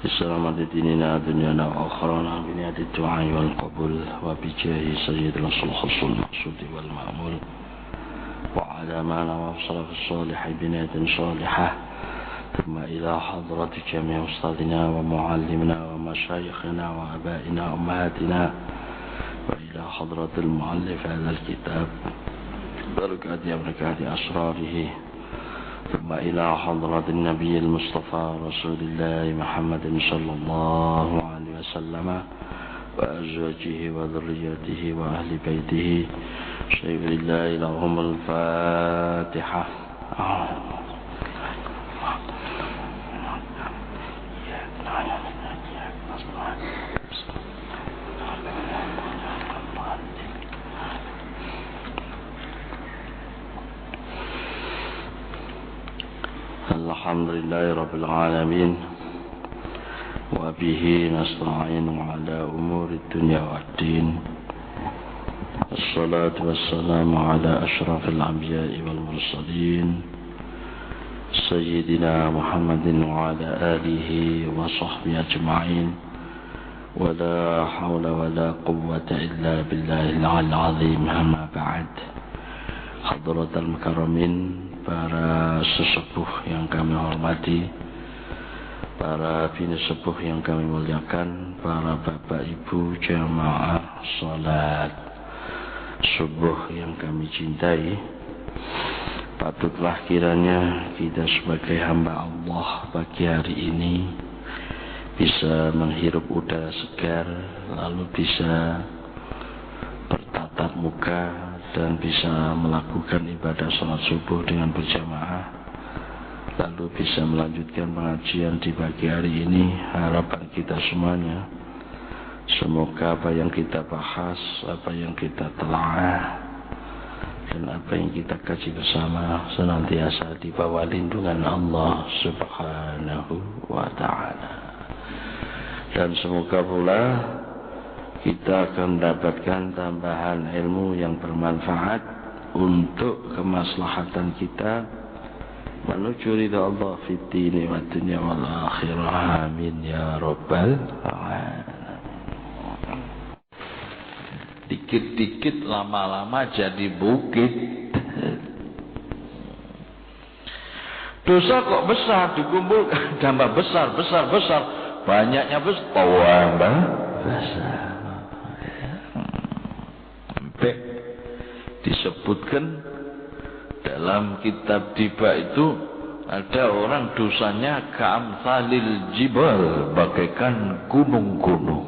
بسلامة ديننا دنيانا وآخرنا بنية الدعاء والقبول وبجاه سيد الخلق المقصود والمأمول وعلى ما نوصل في الصالح بنية صالحة ثم إلى حضرة جميع أستاذنا ومعلمنا ومشايخنا وآبائنا وأمهاتنا وإلى حضرة المؤلف هذا الكتاب بركات أسراره ثم إلى حضرة النبي المصطفى رسول الله محمد صلى الله عليه وسلم وأزواجه وذريته وأهل بيته شيخ الله لهم الفاتحة. Alhamdulillahi Rabbil Alamin wa bihi nasta'inu ala umuri dunya waddin. Assalatu wassalamu ala ashrafil anbiya'i wal mursalin Sayyidina Muhammadin wa ala alihi wa sahbihi ajma'in. Wa la hawla wa la quwwata illa billahil azim. Amma ba'd. Hadratal mukarramin, para sesepuh yang kami hormati, para bini sepuh yang kami muliakan, para bapak ibu jamaah salat subuh yang kami cintai, patutlah kiranya kita sebagai hamba Allah pagi hari ini bisa menghirup udara segar, lalu bisa bertatap muka dan bisa melakukan ibadah sholat subuh dengan berjamaah, lalu bisa melanjutkan pengajian di pagi hari ini. Harapan kita semuanya, semoga apa yang kita bahas, apa yang kita telaah, dan apa yang kita kaji bersama senantiasa di bawah lindungan Allah Subhanahu wa ta'ala. Dan semoga pula kita akan mendapatkan tambahan ilmu yang bermanfaat untuk kemaslahatan kita menuju ridha Allah fid dini wad dunya wal akhirah. Amin ya rabbal alamin. Dikit-dikit lama-lama jadi bukit. Dosa kok besar dikumpulkan, tambah besar. Banyaknya tambah besar. Disebutkan dalam kitab Diba itu ada orang dosanya ka'amsalil jibal, bagaikan gunung-gunung.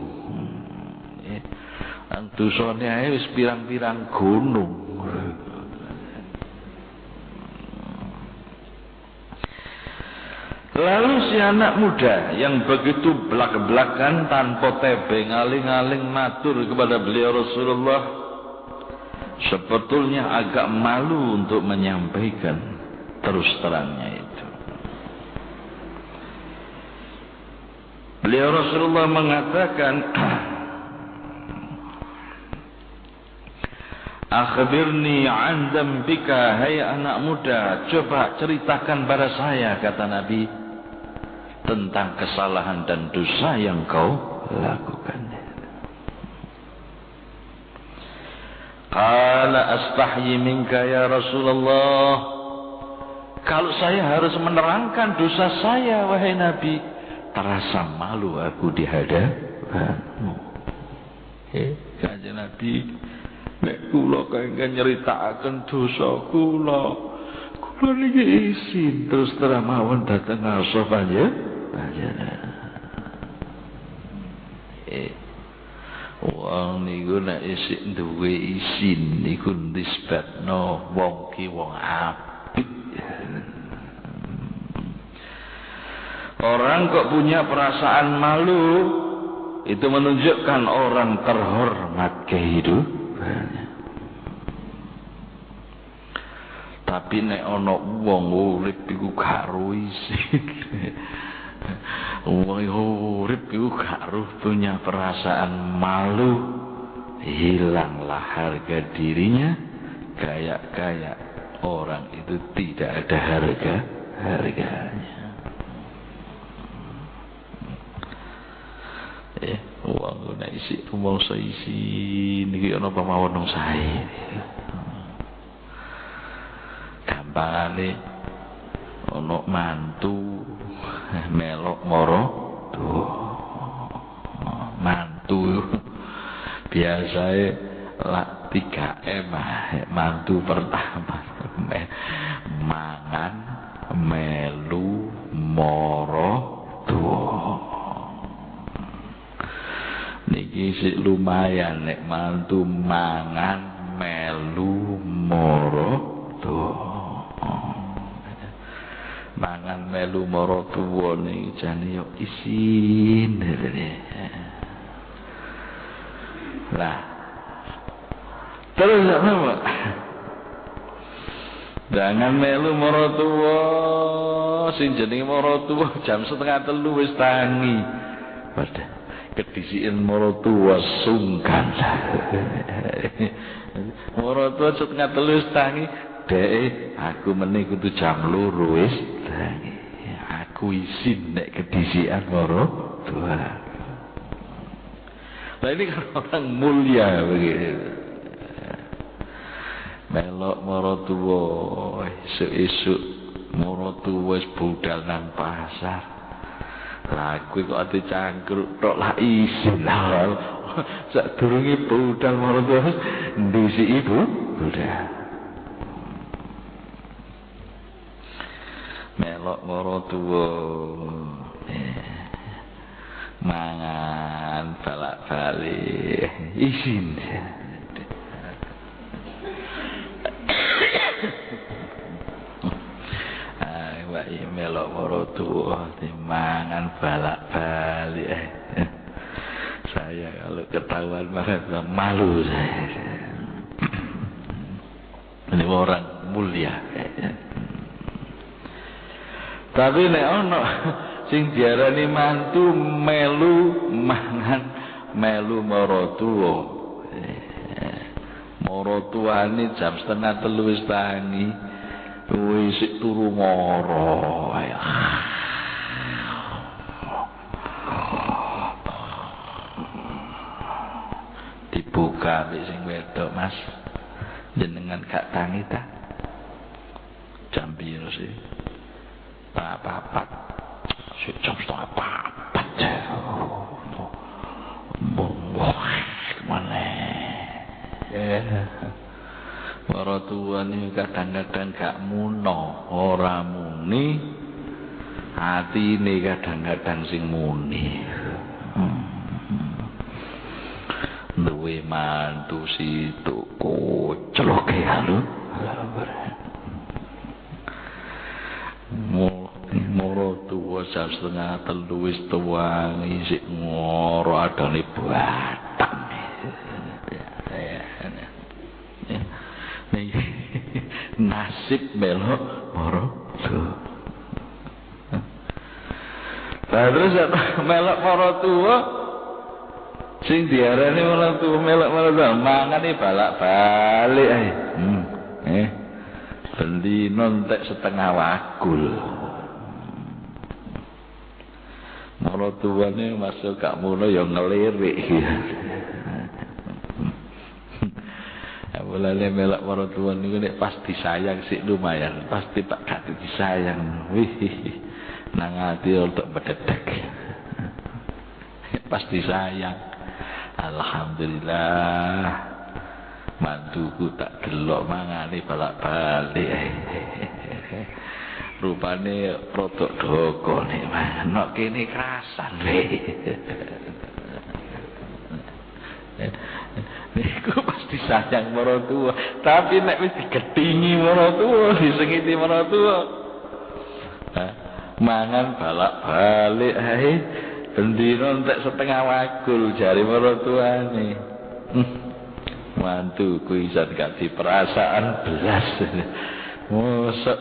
Dosanya wis pirang-pirang gunung. Lalu si anak muda yang begitu belak-belakan tanpa tebeng aling-aling matur kepada beliau Rasulullah, sebetulnya agak malu untuk menyampaikan terus terangnya itu. Beliau Rasulullah mengatakan, akhbirni an dzambika, hai anak muda, coba ceritakan pada saya, kata Nabi, tentang kesalahan dan dosa yang kau lakukan. Qala astahyi minka ya Rasulullah. Kalau saya harus menerangkan dosa saya, wahai Nabi, terasa malu aku di hadapanmu. Kanjeng Nabi, nek kula kengken nyeritakaken dosa kula niki isin terus terang mawon dhateng ngarsa panjenengan. Wong niku nek isih duwe isin niku nisbatno wong ki wong apik. Orang kok punya perasaan malu, itu menunjukkan orang terhormat kehidupannya. Tapi nek ana wong urip iku gak isin. Wong urip iku gak punya perasaan malu, hilanglah harga dirinya, kayak orang itu tidak ada harganya. Wong nek isi rumangsa isi niki ana pamawon nang sae. Gampangane ana mantu melok mara tuwa. Mantu biasae lak 3M mantu pertama mangan melu mara tuwa. Niki sik lumayan nek mantu mangan melu mara tuwa. Mangan melu mara tuwa niki jane yo isin. Lah terus apa? Jangan melu mara tuwa, sing jenenge mara tuwa jam 2:30 wis tangi. Padha kedisiken mara tuwa sungkan. Mara tuwa 2:30 wis tangi, dek aku meneh kudu jam 2 wis tangi. Aku isin nek kedisikan mara tuwa. Nah ini kan orang mulia begitu. Melok mara tuwa esuk-esuk mara tuwa wis budal nang pasar. Lah kuwi kok ate cangkruk tok lah isin lah. Sadurunge budal mara tuwa ndisi ibu budal. Melok mara tuwa mangan balak-balik isin. Wae melok mara tuwa mangan balak-balik. Saya kalau ketahuan makan malu saya. Ini orang mulia. Tapi nek ono sing diarani mantu melu mangan melu mara tuwa. Mara tuwane jam 2:30 wis tangi. Wis turu mara. Dibuka wis sing wedok, Mas. Jenengan gak tangi ta? Jam piro sih? Papat. Jam 3:30. Mana? Para tua ni kadang-kadang gak muno, ora muni. Hati ni kadang-kadang sing muni. Duwe mantu situ koclok ya lho. Moro tuwa jam 2:30 wis tuwangi sik ngoro adane batam. Nasib melok moro tuwa. Terus melok moro tuwa sing diarani moro tuwa melok moro tuwa mangane balak-balik ae. Beli nontek setengah wakul. Moro tuwane masuk gak mulo ya ngelirik. Mulane melok moro tuwa niku nek pas disayang sik lumayan, pasti Pak gak disayang. Wih, nang ati untuk bededek. Pas disayang. Alhamdulillah. Mantuku tak delok mangane balak-balik. Rupane rodok dokone manuk kene kerasan we. Niku pasti sayang marang tuwa, tapi nek wis digedhingi marang tuwa, disengiti marang tuwa. Mangan balak-balik ae bendina entek setengah wakul jare marang tuane. Mantu kuisan gak di perasaan belas. Mosok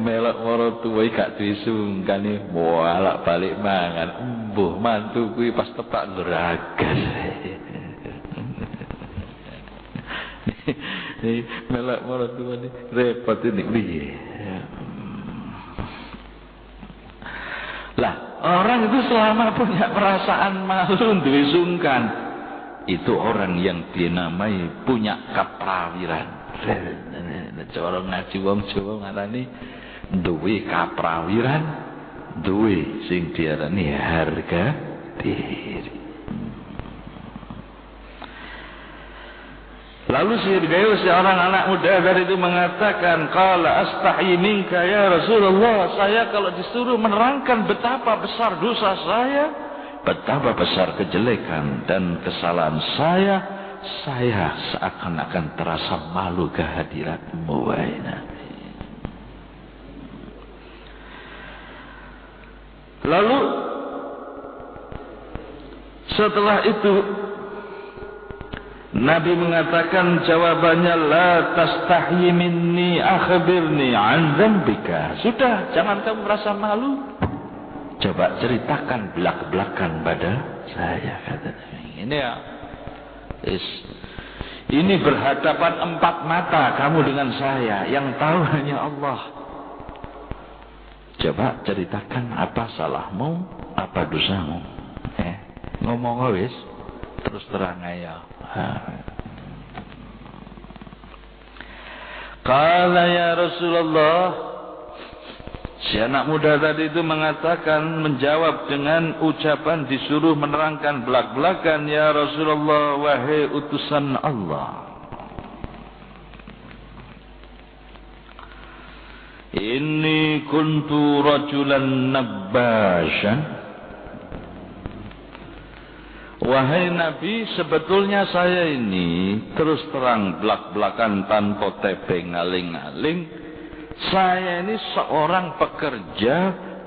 melok mara tuwa gak disungkani bolak-balik mangan. Mbuh mantu kuwi pas tepak geragas. Melok mara tuwa ni repot ini piye. Lah Orang itu selama punya perasaan malu, duwe sungkan, itu orang yang dinamai punya kaprawiran. Cara ngaji wong Jawa ngarani duwe kaprawiran, duwe sing diarani harga diri. Lalu seorang anak muda dari itu mengatakan, qala astahyi minka ya Rasulullah, saya kalau disuruh menerangkan betapa besar dosa saya, betapa besar kejelekan dan kesalahan saya seakan-akan terasa malu kehadiratmu wahai Nabi. Lalu setelah itu Nabi mengatakan jawabannya, la tastahyi minni akhbirni an dzambika. Sudah, jangan kamu merasa malu. Coba ceritakan belak-belakan pada saya, kata Nabi. Ini ya, ini berhadapan empat mata kamu dengan saya, yang tahu hanya Allah. Coba ceritakan apa salahmu, apa dosamu. Ngomong wis, terus terang aja. Qala ya Rasulullah, si anak muda tadi itu mengatakan, menjawab dengan ucapan disuruh menerangkan belak-belakan, ya Rasulullah, wahai utusan Allah, inni kuntu rajulan nabbashan. Wahai Nabi, sebetulnya saya ini terus terang belak-belakan tanpa tebeng ngaling-ngaling, saya ini seorang pekerja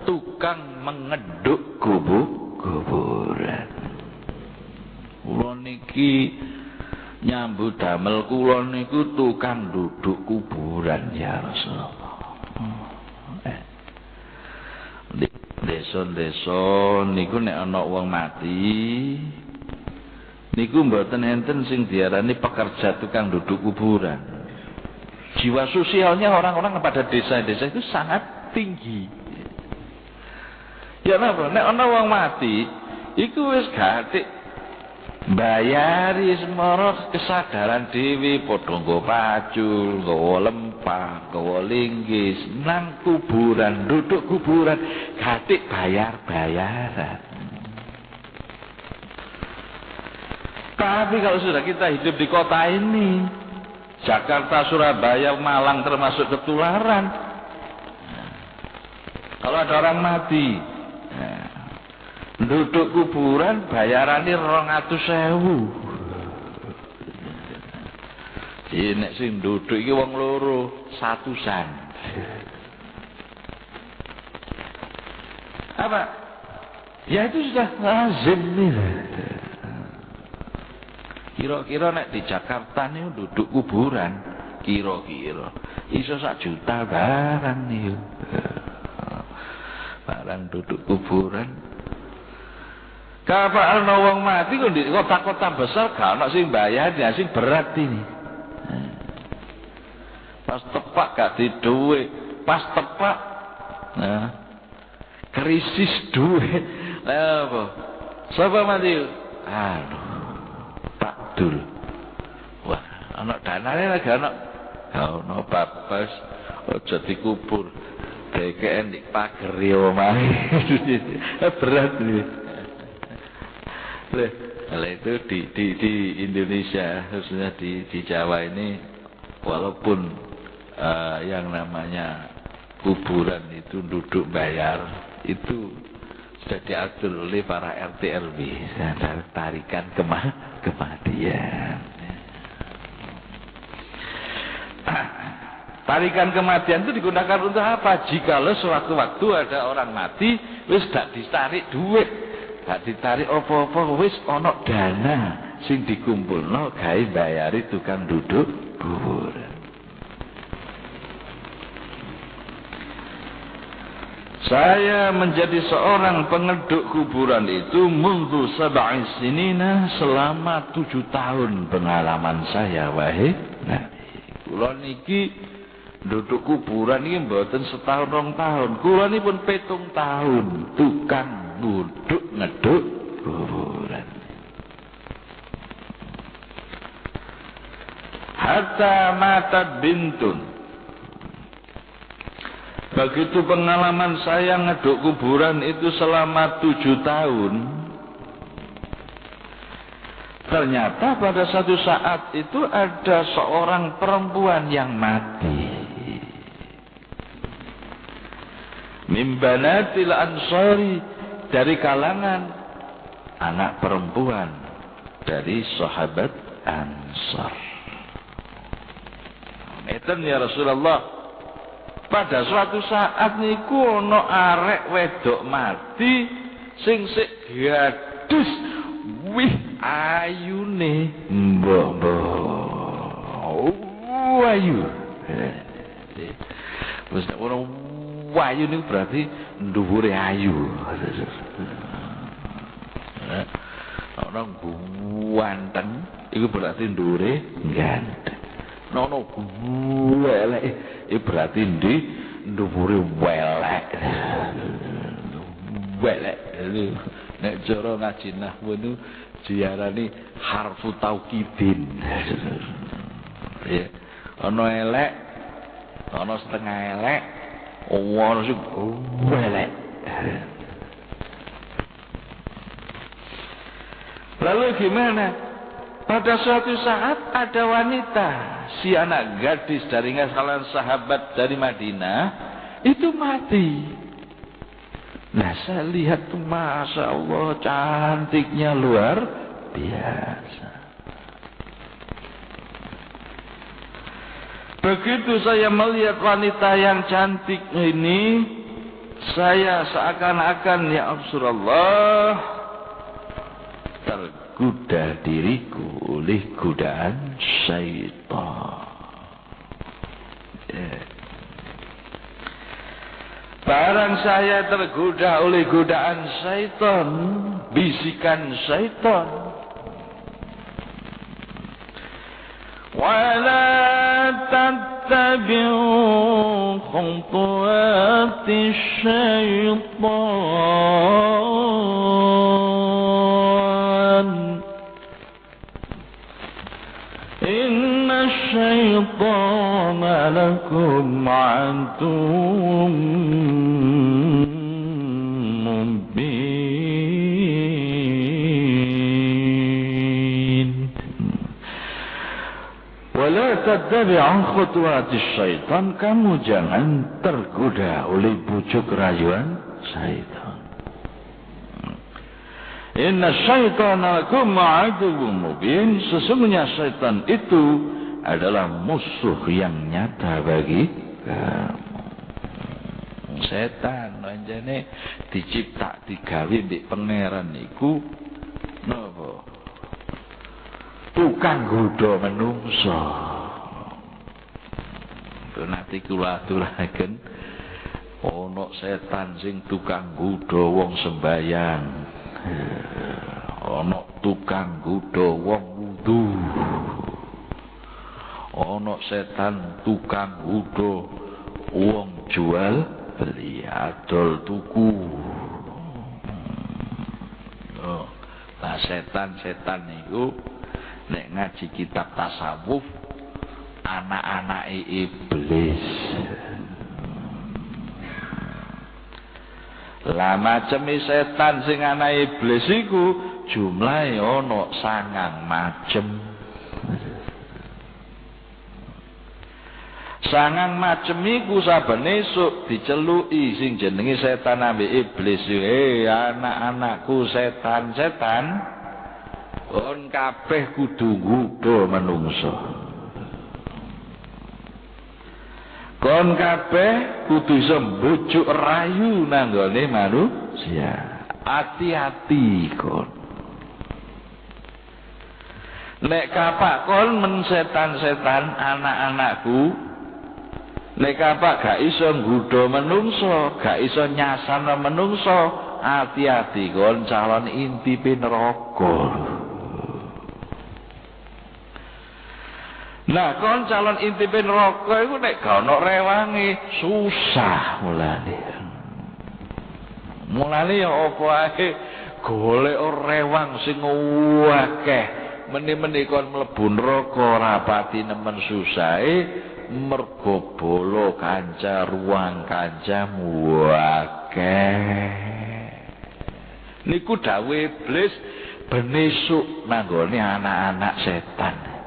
tukang mengeduk kuburan. Kula niki nyambut damel kula niku tukang duduk kuburan ya Rasulullah. Di desa-desa niku nek ana wong mati, niku mboten enten sing diarani pekerja tukang duduk kuburan. Jiwa sosialnya orang-orang pada desa-desa itu sangat tinggi. Ya napa? Nek ana wong mati, iku wis gatik bayari semara kesadaran dhewe, padha nggo pacul, nggawa lempah, nggawa linggis nang kuburan, duduk kuburan, gatik bayar-bayaran. Tapi kalau sudah kita hidup di kota ini, Jakarta, Surabaya, Malang termasuk ketularan. Kalau ada orang mati, duduk kuburan bayarannya 200.000. Nek sing duduk iki wong loro 100-an. Apa? Ya itu sudah lazim nih. Kira-kira nek di Jakarta nih duduk kuburan, kira-kira iso 1 juta barang nih. Barang duduk kuburan. Kapan ana wong mati kok di kota-kota besar gak ana sing bayar, ya sing berat ini. Pas tepak gak di duit, pas tepak krisis duit. Lah apa? Sapa mati? Pak Dul. Wah, ana danane lagi ana. Ono babas aja dikubur. DKN di pager yo omahe. Berat iki. Lah itu di Indonesia, khususnya di Jawa ini, walaupun yang namanya kuburan itu duduk bayar, itu sudah diatur oleh para RT RW, tarikan kematian. Tarikan kematian itu digunakan untuk apa? Jikalau sewaktu-waktu ada orang mati, wis gak ditarik duit, gak ditarik apa-apa, wis ana dana sing dikumpulno gawe bayari tukang duduk kuburan. Saya menjadi seorang pengeduk kuburan itu mundu 7 sinina, selama 7 tahun pengalaman saya, wahai Nabi. Kula niki Duduk kuburan ini mboten setahun 2 tahun. Kula ini pun 7 tahun tukang duduk ngeduk kuburan. Hatta matat bintun. Begitu pengalaman saya ngeduk kuburan itu selama 7 tahun. Ternyata pada satu saat itu ada seorang perempuan yang mati. Min banatil ansari, dari kalangan anak perempuan dari sahabat Ansar. Ngeten ya Rasulullah. Pada suatu saat niku ana arek wedok mati sing sik gadis. Wih ayune mbok. Ayu. Wis nek ora ayu niku berarti dhuwure ayu. Ana ganteng iku berarti dhuwure ganteng. Nono elek iki berarti dhuwure welek. Welek. Nek cara ngaji nahwu niku diarani harfu taukidin. Ya, ana elek, ana setengah elek, ana sing elek. Lalu gimana? Pada suatu saat ada wanita, si anak gadis dari kalangan sahabat dari Madinah itu mati. Nah saya lihat tuh, Masya Allah, cantiknya luar biasa. Begitu saya melihat wanita yang cantik ini, saya seakan-akan ya Rasulullah, tergoda diriku oleh godaan syaitan. Barang saya tergoda oleh godaan syaitan, bisikan syaitan, wala tattabi'u khutuwati syaitan, inna syaitana lakum aduwwun mubin. Wala tattabi'u khutuwati syaitan, kamu jangan tergoda oleh bujuk rayuan syaitan. Inna syaitana lakum aduwwun mubin, sesungguhnya syaitan itu adalah musuh yang nyata bagi kamu. Setan anjane dicipta digawe mbek pangeran niku napa? Tukang godha menungso. Nanti kula aturaken ana setan sing tukang godha wong sembayang. Ana tukang godha wong wudu. Ana setan tukang godha wong jual beli adol tuku. Nah setan-setan niku nek ngaji kitab tasawuf anak-anake iblis. Lah macem setan sing ana iblis iku jumlahe ana 9 macem. 9 macem iku saben esuk diceluki sing jenenge setan ambek iblis. Anak-anakku setan-setan, kon kabeh kudu nggodha menungso. Kon kabeh kudu iso mbujuk rayu nanggone manusia. Hati-hati kon. Nek kapak kon men setan-setan anak-anakku, nek kapak gak iso nggodha menungso, gak iso nyasana menungso, hati-hati kon calon intipe neraka. Nah, kon calon intipe neraka iku nek gak ono rewange susah mulane. Mulane ya apa ae golek rewang sing akeh. Meni-meni kon mlebu neraka rapati nemen susahe mergo bolo kanca ruang kancamu akeh. Niku dawuh iblis ben esuk nanggone anak-anak setan.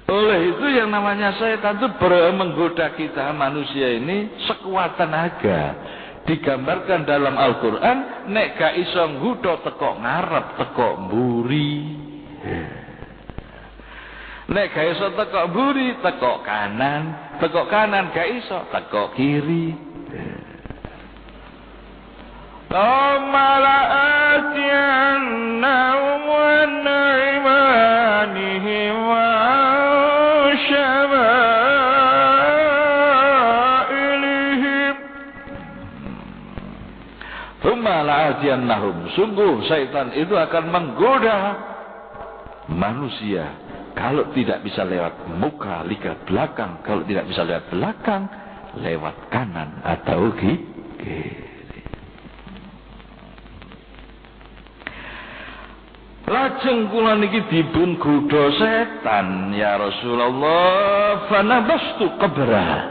Oleh itu yang namanya setan itu menggoda kita manusia ini sekuat tenaga. Digambarkan dalam Al-Quran, nek gak iso nggodha teko ngarep, teko mburi. Nek gak iso teko mburi, teko kanan gak iso, teko kiri. Thumma atiyannahum an imanihim wa syama'ilihim. Thumma la'atiyannahum. Sungguh syaitan itu akan menggoda manusia. Kalau tidak bisa lewat muka, lihat belakang. Kalau tidak bisa lewat belakang, lewat kanan atau kiri. Lajeng kula niki dipun godha setan ya Rasulullah, fanabastu qabra.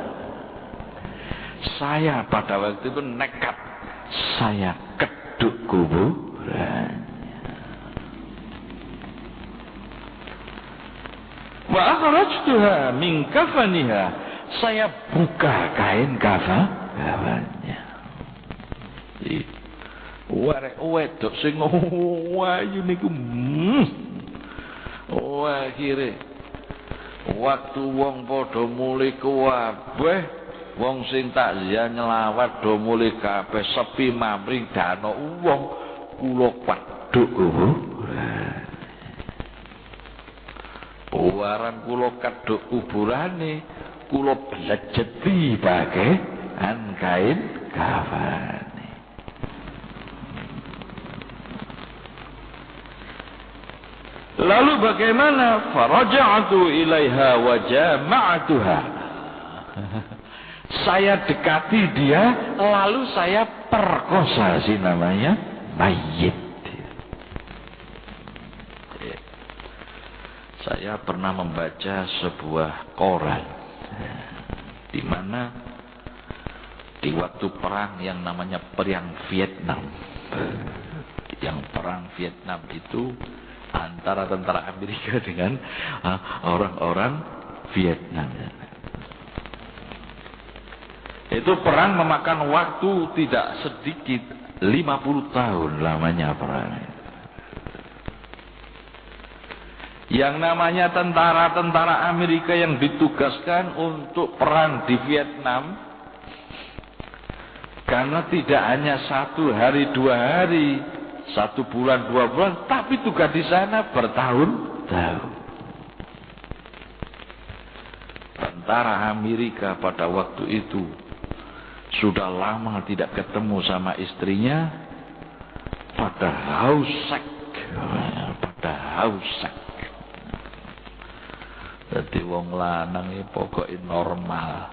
Saya pada waktu itu nekat, saya keduk kuburannya. Wa akhrajtuha min kafaniha. Saya buka kain kafannya. Warek wedok sing ayu niku. Akhire waktu wong padha mulih kabeh, wong sing takziah nyelawat do mulih kabeh, sepi mamring dano wong, kula paduk kuburan. Buaran kula kaduk kuburane, kula blejeti pakaian kain kafan. Lalu bagaimana? Faraja'tu ilaiha wa jama'atuha. Saya dekati dia, lalu saya perkosa, si namanya mayit. Saya pernah membaca sebuah koran di mana di waktu perang yang namanya perang Vietnam. Yang perang Vietnam itu antara tentara Amerika dengan orang-orang Vietnam. Itu perang memakan waktu tidak sedikit, 50 tahun lamanya perang. Yang namanya tentara-tentara Amerika yang ditugaskan untuk perang di Vietnam, karena tidak hanya 1 hari 2 hari, 1 bulan 2 bulan, tapi tugas di sana bertahun-tahun. Tentara Amerika pada waktu itu sudah lama tidak ketemu sama istrinya, pada hausek. Jadi wong lanang iki pokoke normal.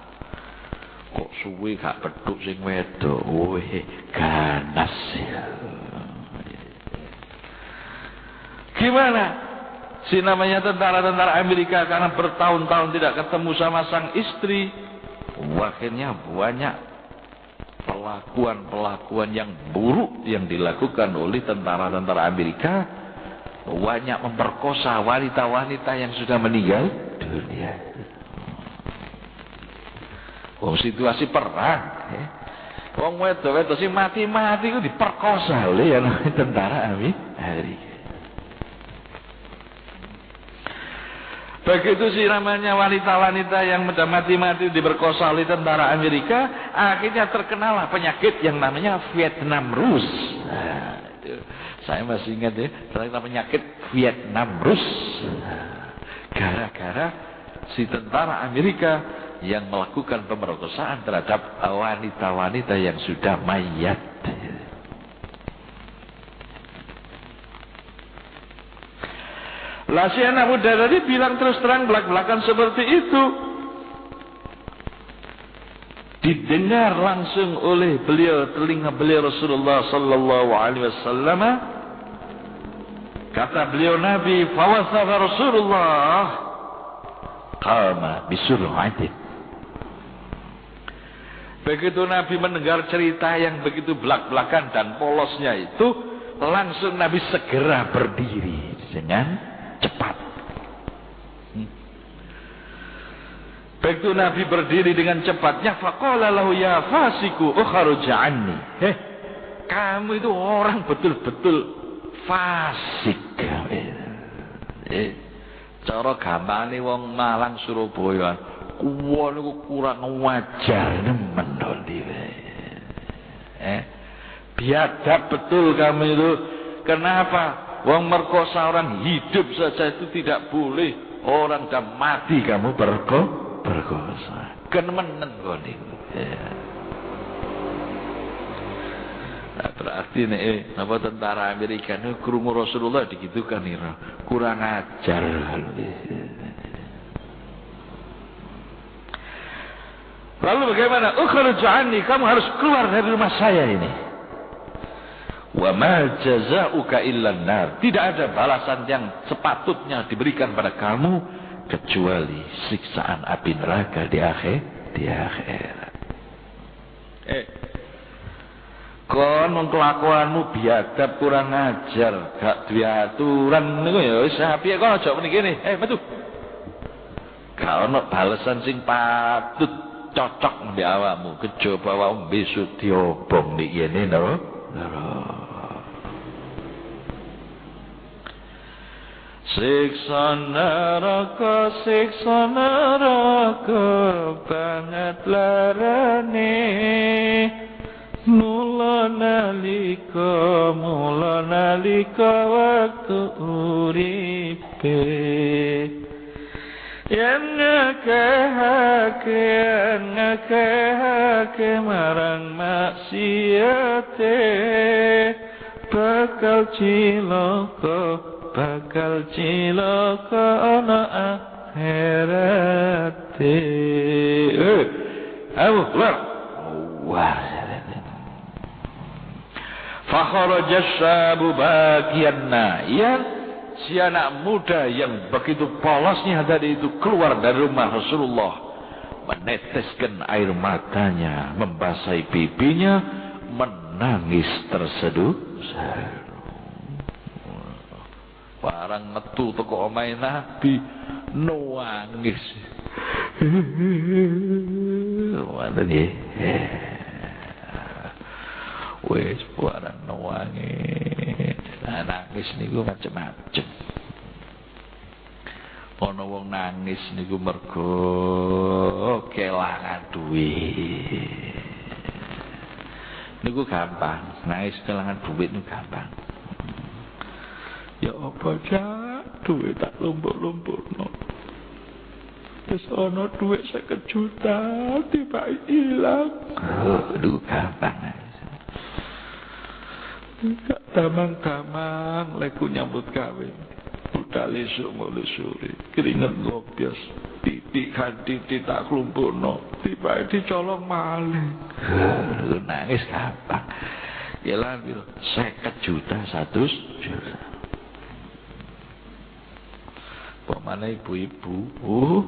Kok suwe gak pedhuk sing wedok, ganas ya. Gimana? Si namanya tentara-tentara Amerika karena bertahun-tahun tidak ketemu sama sang istri, akhirnya banyak pelakuan-pelakuan yang buruk yang dilakukan oleh tentara-tentara Amerika. Banyak memperkosa wanita-wanita yang sudah meninggal dunia. Situasi perang, wong wedok-wedok sing mati-mati itu diperkosa oleh yang namanya tentara Amerika. Begitu sih namanya wanita-wanita yang sudah mati-mati diperkosa oleh tentara Amerika, akhirnya terkenalah penyakit yang namanya Vietnam Rus. Nah, itu saya masih ingat ya, ternyata penyakit Vietnam Rus. Gara-gara si tentara Amerika yang melakukan pemerkosaan terhadap wanita-wanita yang sudah mayat. Lah si anak muda tadi bilang terus terang belak-belakan seperti itu. Didengar langsung oleh beliau, telinga beliau Rasulullah sallallahu alaihi wasallam. Kata beliau Nabi, fawasafa Rasulullah qama bisur'atin. Begitu Nabi mendengar cerita yang begitu belak-belakan dan polosnya itu, langsung Nabi segera berdiri dengan cepat. Begitu Nabi berdiri dengan cepatnya, faqala lahu ya fasiku ukhruj anni. Kamu itu orang betul-betul fasik. Cara gampane wong Malang Surabaya, kuwi niku kurang wajar nemen dhewe. Biadab betul kamu itu. Kenapa? Wong merkosa orang hidup saja itu tidak boleh. Orang dah mati kamu berkosa. Kenemenen kok niku. Berarti nek apa tentara Amerika niku krungu Rasulullah digitukan ira. Kurang ajar. Lalu bagaimana? Ukhruj anni, kamu harus keluar dari rumah saya ini. Wa ma jazaa'uka illa an-nar. Tidak ada balasan yang sepatutnya diberikan pada kamu kecuali siksaan api neraka di akhirat. Kon kelakuanmu biadab kurang ajar, gak duwe aturan niku ya wis apike kon aja muni kene. Metu. Gak ono balasan sing patut cocok mbek awakmu, kejaba awakmu besok diobong nek yene lho. Siksa neraka banget larane. Mula nalika waktu uripe yang ngakehake marang maksiate bakal cilaka ana akhirate. Ayo keluar. Wah. Fakharaja syabu bagian nayan. Si anak muda yang begitu polosnya tadi itu keluar dari rumah Rasulullah, meneteskan air matanya, membasahi pipinya, menangis terseduh. Barang metu teko omahe Nabi, nangis. Ngoten nggih. Wis barang nangis. Nangis niku macam-macam. Ana wong nangis niku mergo kelangan duit. Niku gampang, nangis kelangan duit niku gampang. Ya apa cak, duit tak lumpur-lumpurno. Terus ana duit 50 juta tiba ilang. Niku gampang. Gak damang-damang leku nyambut kawin. Budal esuk mulai sore, keringet ngobios, titik kanti tak klumpurno, tiba dicolong malih. Nangis gampang. Yalah piro? 50 juta, 100 juta. Pemana ibu-ibu,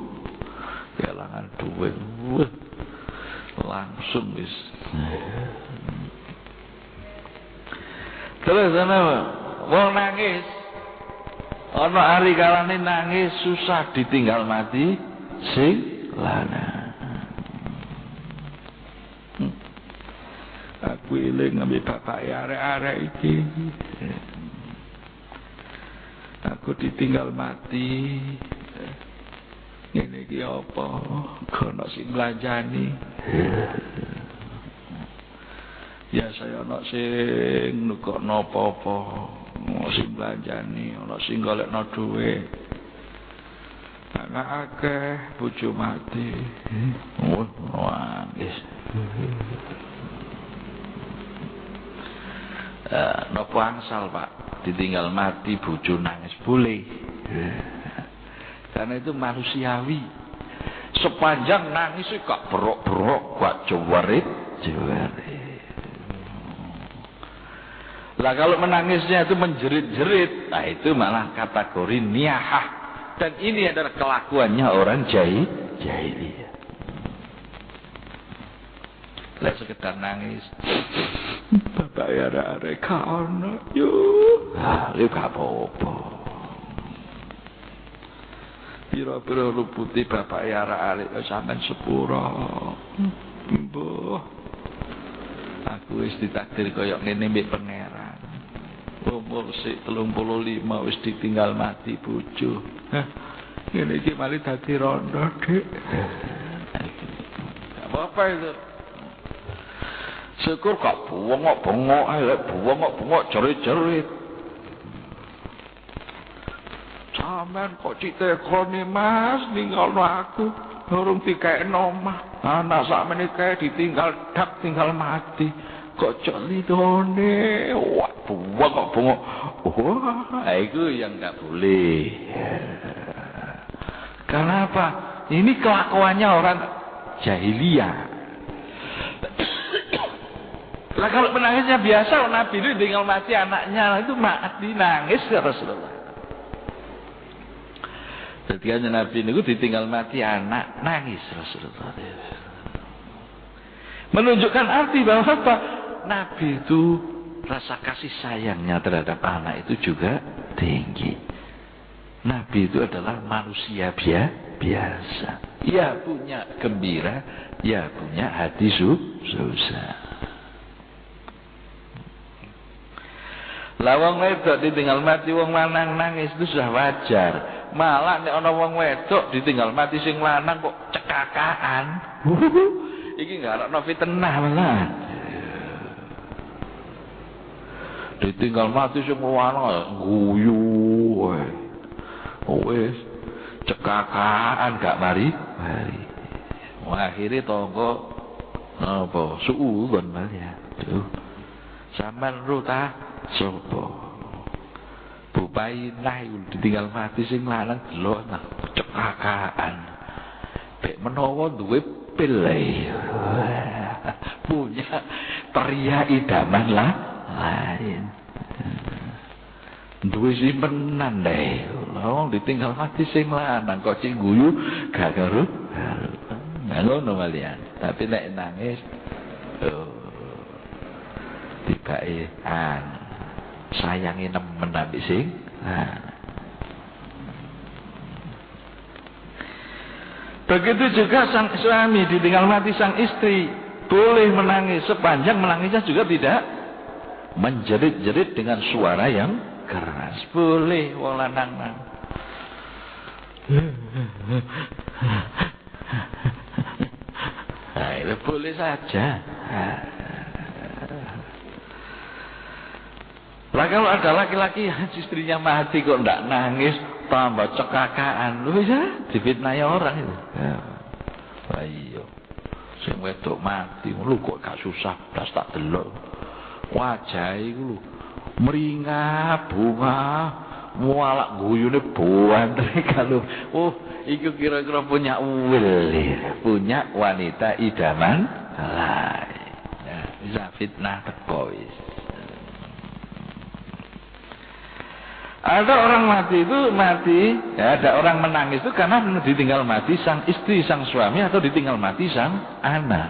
kelangan duit, langsung wis. Terus ana wong nangis. Ana ari kalane nangis susah ditinggal mati sing lanang. Aku eling ambek bapake arek-arek iki. Aku ditinggal mati. Ngene iki apa? Kono sing mlanjani. Ya saya ana sing nukokno apa-apa, ana sing belanjani, ana sing golekno dhuwit. Anak akeh bojo mati. Nangis. Napa angsal, Pak? Ditinggal mati bojo nangis boleh. Karena itu manusiawi. Sepanjang nangis gak berok-berok, gak jewerit. Lah kalau menangisnya itu menjerit-jerit, nah itu malah kategori niyahah. Dan ini adalah kelakuannya orang jahiliyah. Lah sekedar nangis. Bapak ya arek kana yo. Ah, lu gak apa-apa. Pira-pira luputi bapak ya arek sampean sepura. Mbah. Aku wis ditakdir kaya ngene mbek pangeran. Umur sik 35 wis ditinggal mati bojo. Hah. Ngene iki mari dadi rondo, Dik. Apa itu? Syukur gak bengok-bengok ae, bengok-bengok jerit-jerit. Sampeyan kok citekone Mas ninggalno aku, durung dikekno omah. Anak sakmene kae ditinggal dak tinggal mati. Kok celitone, wah bengok-bengok. Wah, itu yang gak boleh. Kenapa? Ini kelakuannya orang jahiliyah. Lah kalau menangisnya biasa, Nabi itu tinggal mati anaknya, itu mati nangis ya Rasulullah. Ketika Nabi itu ditinggal mati anak, nangis Rasulullah. Menunjukkan arti bahwa apa? Nabi itu rasa kasih sayangnya terhadap anak itu juga tinggi. Nabi itu adalah manusia biasa. Ya punya gembira, ya punya hati susah. Lah wong wedok ditinggal mati wong lanang nangis itu sudah wajar. Malah nek ana wong wedok ditinggal mati sing lanang kok cekakaan. Iki ngarakno fitnah malah. Ditinggal mati sing lanang guyu wae. Wis cekakaan gak mari. Akhire tangga apa suudzon malah ya. Tuh. Sampeyan ro ta sapa Bupainah ditinggal mati sing lanang delok nang cekakaan bek menawa duwe pilih punya pria idaman lah lain duwe simpenan deh wong ditinggal mati sing lanang kok sing guyu gak karo ngono malian tapi nek nangis tibake sayangi nemen ambek sing begitu juga sang suami ditinggal mati sang istri boleh menangis sepanjang menangisnya juga tidak menjerit-jerit dengan suara yang keras boleh wong lanang nah itu boleh saja. Lah kalau ada laki-laki istrinya mati kok ndak nangis, tambah cekakaan, lu bisa difitnahi orang itu. Ya. Lah iya. Sing wedok mati, lu kok gak susah blas tak delok. Wajahe iku lho meringah, bunga, mualak guyune buantre kalau. Oh, iku kira-kira punya uwil, punya wanita idaman. Lah. Ya, bisa fitnah teko wis. Ada orang mati itu mati, ya, ada orang menangis itu karena ditinggal mati sang istri, sang suami atau ditinggal mati sang anak.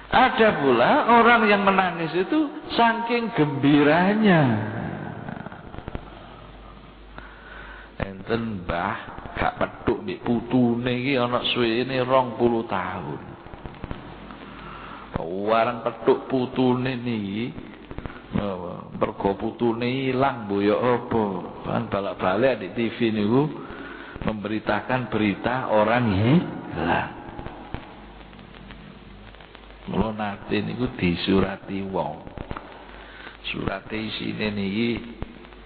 Ada pula orang yang menangis itu saking gembiranya. Enten mbah gak petuk mbek putune iki ana suwene 20 tahun. Warang petuk putune niki mergo putune ilang boyo apa kan balak-balik di TV niku memberitakan berita orang hilang. Mula nate niku disurati wong. Surate isine niki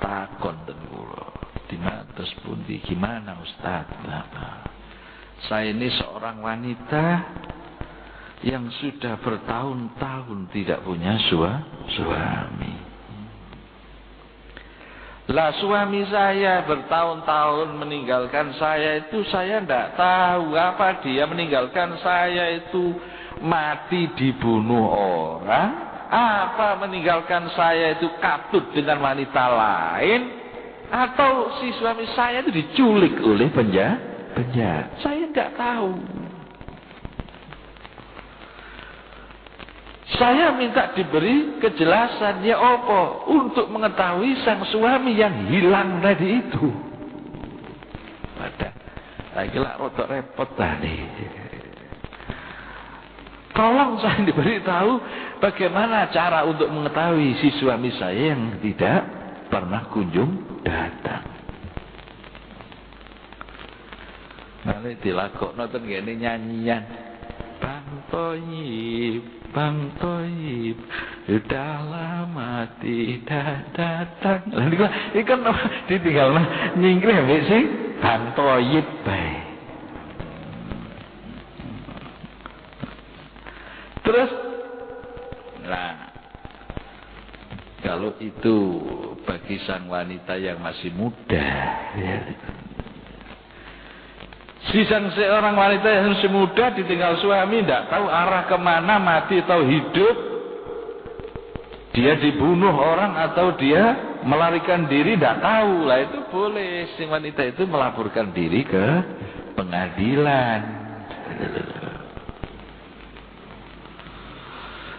takon ten kula. Dimatos pundi gimana Ustaz? Saya ini seorang wanita yang sudah bertahun-tahun tidak punya suami. Lah suami saya bertahun-tahun meninggalkan saya itu saya tidak tahu apa dia meninggalkan saya itu mati dibunuh orang, apa meninggalkan saya itu katut dengan wanita lain, atau si suami saya itu diculik oleh penjahat. Saya tidak tahu. Saya minta diberi kejelasan, ya apa? Untuk mengetahui sang suami yang hilang tadi itu. Padahal lagi lah rotok repot tadi. Tolong saya diberitahu bagaimana cara untuk mengetahui si suami saya yang tidak pernah kunjung datang. Nanti dilakokno ten ngene nyanyian. Bang Toyib, sudah lama tidak datang. Ini kan ditinggal nyingkir ya sih, Bang Toyib baik. Terus, nah, kalau itu bagi sang wanita yang masih muda, ya. Si sang seorang wanita yang masih muda ditinggal suami, tidak tahu arah kemana, mati atau hidup, dia dibunuh orang atau dia melarikan diri, tidak tahu. Lah itu boleh si wanita itu melaporkan diri ke pengadilan.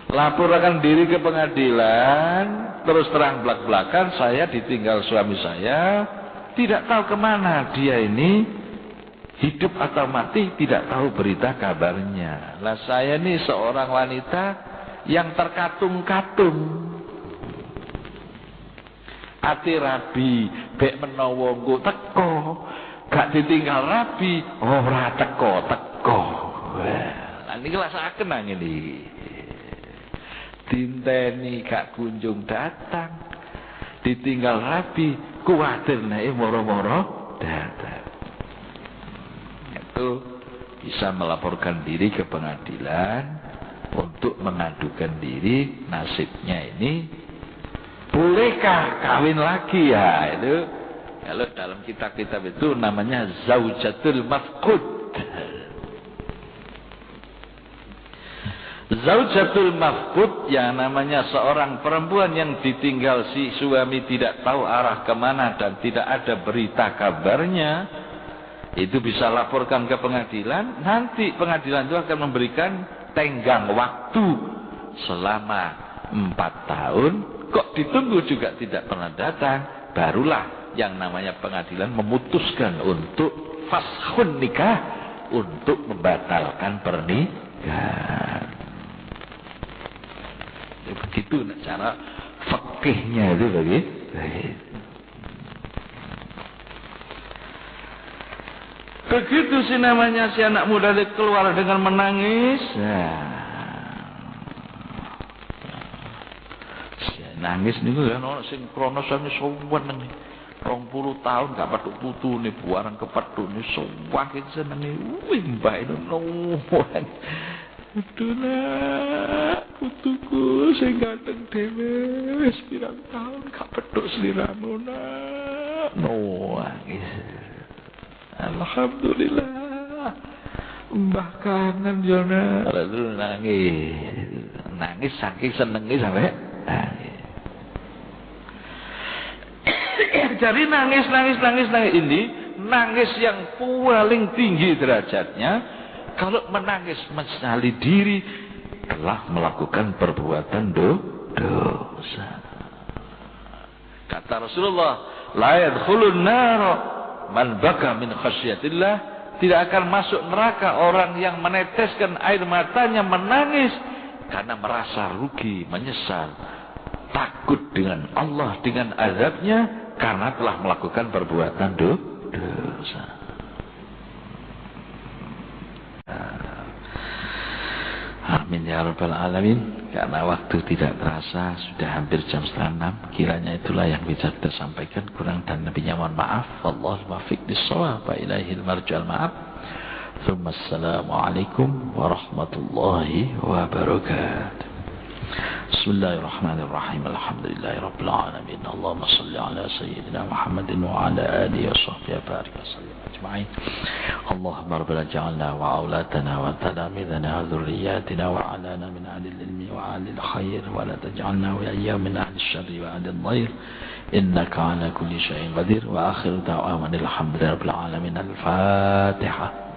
Laporkan diri ke pengadilan, terus terang belak-belakan saya ditinggal suami saya, tidak tahu kemana dia ini, hidup atau mati, tidak tahu berita kabarnya. Lah saya ini seorang wanita yang terkatung-katung, ati rabi, bek menawa engko teko, gak ditinggal rabi, ora teko. Lah niki rasaken nang ngene. Dinteni gak kunjung datang, ditinggal rabi, kuwatir nek moro-moro datang. Itu bisa melaporkan diri ke pengadilan untuk mengadukan diri, nasibnya ini bolehkah kawin lagi ya. Itu kalau dalam kitab-kitab itu namanya zaujatul mafqud. Zaujatul mafqud yang namanya seorang perempuan yang ditinggal si suami, tidak tahu arah kemana dan tidak ada berita kabarnya, itu bisa laporkan ke pengadilan. Nanti pengadilan itu akan memberikan tenggang waktu selama 4 tahun. Kok ditunggu juga tidak pernah datang, barulah yang namanya pengadilan memutuskan untuk fashun nikah, untuk membatalkan pernikahan. Begitu cara fikihnya itu bagi. Begitu sih namanya si anak muda keluar dengan menangis. Nangis niku kan ono sing krono sami sowan nang 20 tahun gak patuk putune buarang kepethune saking senenge. Wih mbak itu nuwun. Aduh nak, putuku sing ganteng dhewe wis pirang tahun gak petuk sliramu nak. Nangis. Alhamdulillah. Mbah kangen yo nak. Lalu nangis saking senenge sampai nangis. Jadi nangis ini nangis yang paling tinggi derajatnya. Kalau menangis menyesali diri telah melakukan perbuatan dosa. Kata Rasulullah, la yadkhulun nar man baka min khasyatillah, tidak akan masuk neraka orang yang meneteskan air matanya menangis karena merasa rugi, menyesal, takut dengan Allah, dengan azabnya karena telah melakukan perbuatan dosa. Amin ya rabbal alamin. Karena waktu tidak terasa, sudah hampir jam 5:30. Kiranya itulah yang bisa kita sampaikan, kurang dan lebihnya mohon maaf. Wallahul muwaffiq lis-shawab wa ilaihil marji'ul ma'ab. Assalamualaikum warahmatullahi wabarakatuh. Bismillahirrahmanirrahim. Alhamdulillahirabbil alamin. Allahumma shalli ala sayyidina Muhammadin wa ala alihi wa sahbihi wa barik wa sallim ajma'in. Allahumma rabbana ja'alna wa aulatana wa talamidana wa dhurriyyatina wa alana min ahli al-ilmi wa ahli al-khair wa la taj'alna wa iyyahu min ahli asy-syarri wa ahli ad-dhair. Innaka ala kulli syai'in qadir. Wa akhiru da'wana alhamdulillahi rabbil alamin. Al-Fatihah.